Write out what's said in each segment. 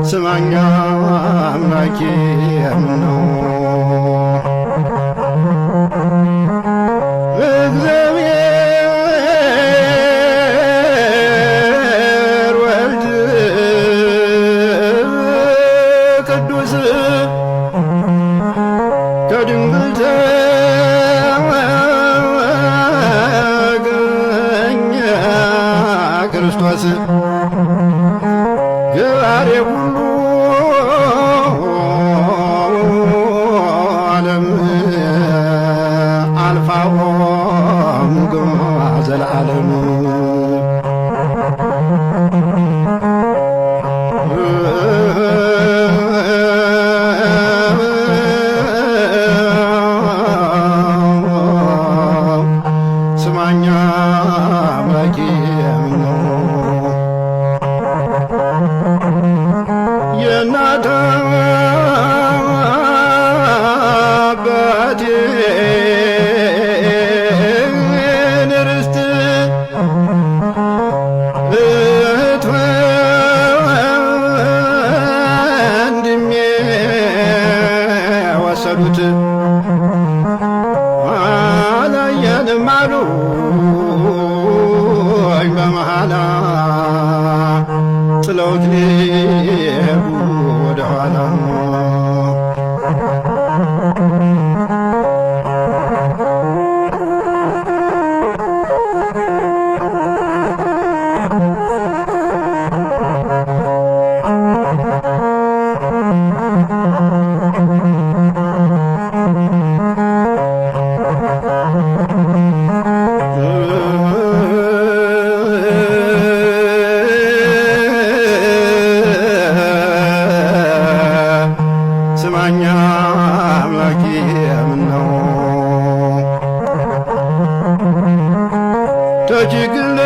ስማኛ አምላኬ ነው እግዚአብሔር ወልድ ቅዱስ ከድንግል ተገኘ ክርስቶስ ገባሬ ሁሉ ዓለም አልፋ ኦሜጋ ዘለዓለም ስማኛ አምላኬ ነው የእናት አባቴን ርስት እህት ወንድሜ ወሰዱት አላየንም አሉኝ በመሃላ ጥለውት ሊሄዱ ወደ ኋላ ስማኛ አምላኬ ነው ተጅግል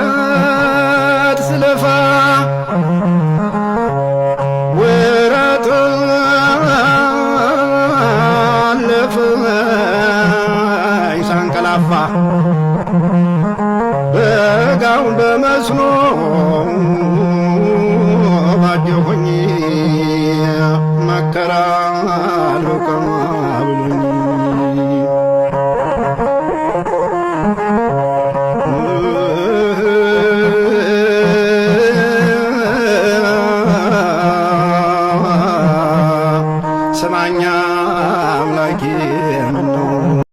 ለምለት ስለፋ ወራት አለፈኝ ሳንቀላፋ